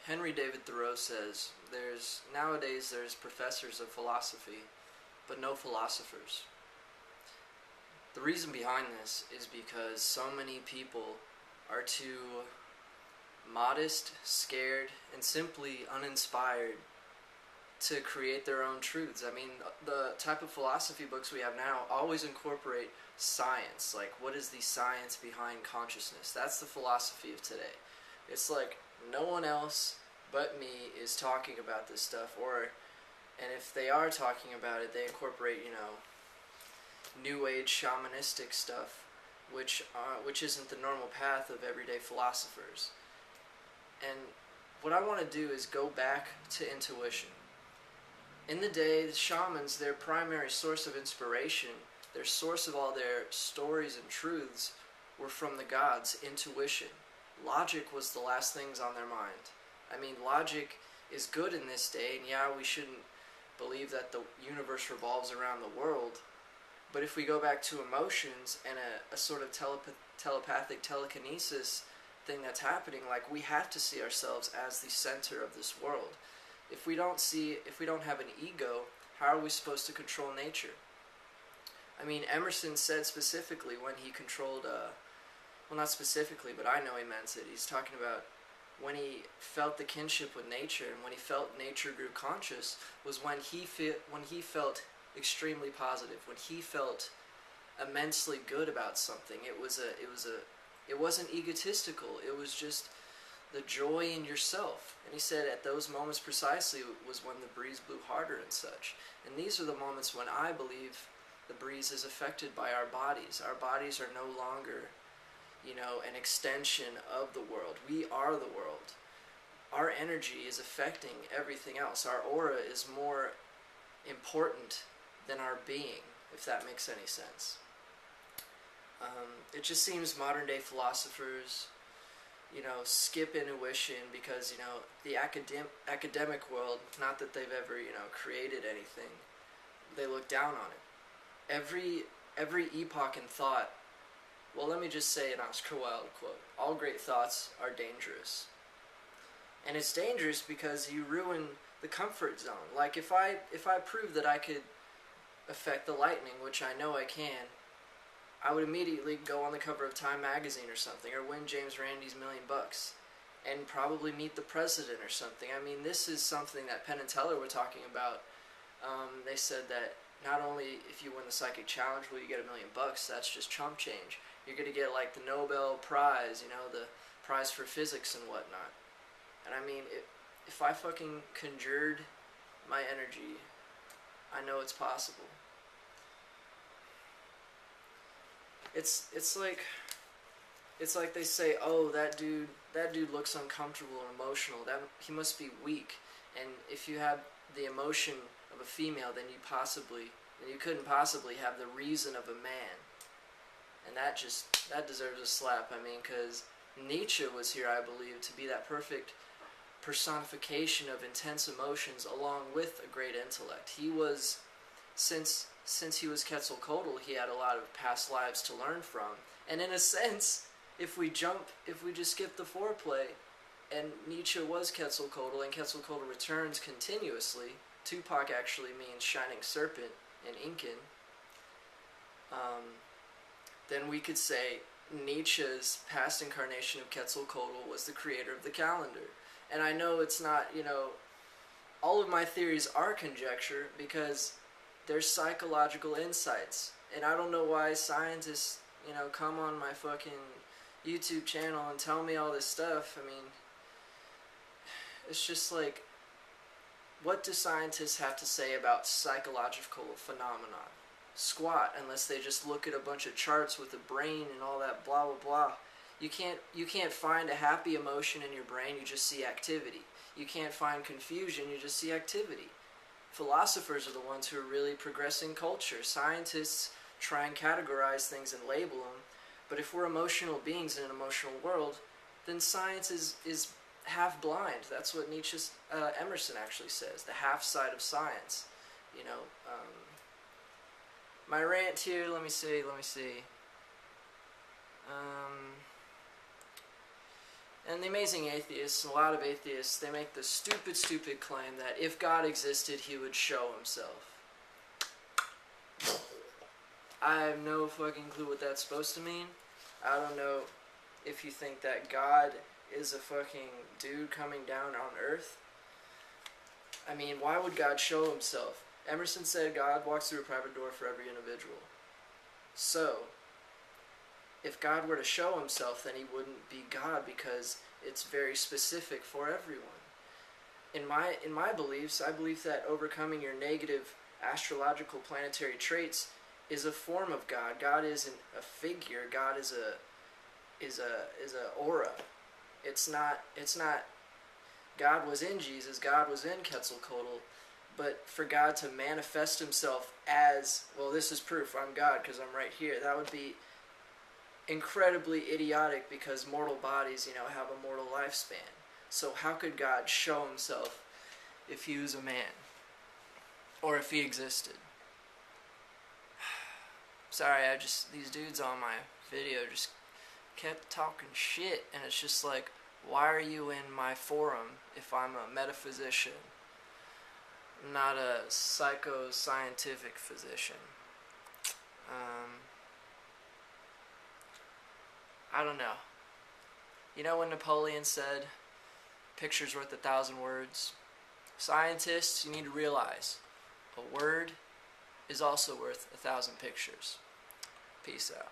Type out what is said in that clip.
Henry David Thoreau says, nowadays there's professors of philosophy, but no philosophers. The reason behind this is because so many people are too modest, scared, and simply uninspired to create their own truths. I mean, the type of philosophy books we have now always incorporate science. Like, what is the science behind consciousness? That's the philosophy of today. It's like no one else but me is talking about this stuff, and if they are talking about it, they incorporate, New Age shamanistic stuff, which isn't the normal path of everyday philosophers. And what I want to do is go back to intuition. In the day, the shamans, their primary source of inspiration, their source of all their stories and truths, were from the gods, intuition. Logic was the last things on their mind. I mean, logic is good in this day, and yeah, we shouldn't believe that the universe revolves around the world, but if we go back to emotions and a sort of telepathic telekinesis thing that's happening, like, we have to see ourselves as the center of this world. If we don't have an ego, how are we supposed to control nature? I mean, Emerson said specifically when he controlled, well, not specifically, but I know he meant it. He's talking about when he felt the kinship with nature, and when he felt nature grew conscious, was when he felt extremely positive, when he felt immensely good about something. It wasn't egotistical. It was just the joy in yourself. And he said at those moments precisely was when the breeze blew harder and such. And these are the moments when I believe the breeze is affected by our bodies. Our bodies are no longer, an extension of the world. We are the world. Our energy is affecting everything else. Our aura is more important than our being, if that makes any sense. It just seems modern day philosophers, skip intuition because, the academic world, not that they've ever, created anything, they look down on it. Every epoch in thought, well, let me just say an Oscar Wilde quote: all great thoughts are dangerous. And it's dangerous because you ruin the comfort zone. Like, if I prove that I could affect the lightning, which I know I can, I would immediately go on the cover of Time magazine or something, or win James Randi's $1 million and probably meet the president or something. I mean, this is something that Penn and Teller were talking about. They said that not only if you win the psychic challenge will you get $1 million, that's just chump change. You're going to get like the Nobel Prize, the prize for physics and whatnot. And I mean, if I fucking conjured my energy, I know it's possible. It's like they say, oh, that dude looks uncomfortable and emotional. That he must be weak. And if you have the emotion of a female, then you couldn't possibly have the reason of a man. And that deserves a slap. I mean, because Nietzsche was here, I believe, to be that perfect personification of intense emotions along with a great intellect. He was, since he was Quetzalcoatl, he had a lot of past lives to learn from. And in a sense, if we just skip the foreplay, and Nietzsche was Quetzalcoatl, and Quetzalcoatl returns continuously, Tupac actually means shining serpent in Incan, then we could say Nietzsche's past incarnation of Quetzalcoatl was the creator of the calendar. And I know it's not, all of my theories are conjecture because there's psychological insights. And I don't know why scientists, come on my fucking YouTube channel and tell me all this stuff. I mean, it's just like, what do scientists have to say about psychological phenomena? Squat, unless they just look at a bunch of charts with a brain and all that blah blah blah. You can't find a happy emotion in your brain, you just see activity. You can't find confusion, you just see activity. Philosophers are the ones who are really progressing culture. Scientists try and categorize things and label them, but if we're emotional beings in an emotional world, then science is half blind. That's what Emerson actually says, the half side of science. My rant here, let me see. And the amazing atheists, a lot of atheists, they make the stupid claim that if God existed, he would show himself. I have no fucking clue what that's supposed to mean. I don't know if you think that God is a fucking dude coming down on earth. I mean, why would God show himself? Emerson said God walks through a private door for every individual. So, if God were to show himself, then he wouldn't be God, because it's very specific for everyone. In my beliefs, I believe that overcoming your negative astrological planetary traits is a form of God. God isn't a figure. God is a aura. It's not. God was in Jesus. God was in Quetzalcoatl. But for God to manifest himself as, well, this is proof I'm God because I'm right here, that would be incredibly idiotic, because mortal bodies, have a mortal lifespan. So how could God show himself if he was a man? Or if he existed? Sorry, these dudes on my video just kept talking shit, and it's just like, why are you in my forum if I'm a metaphysician, not a psychoscientific physician? I don't know. You know when Napoleon said, picture's worth 1,000 words? Scientists, you need to realize, a word is also worth 1,000 pictures. Peace out.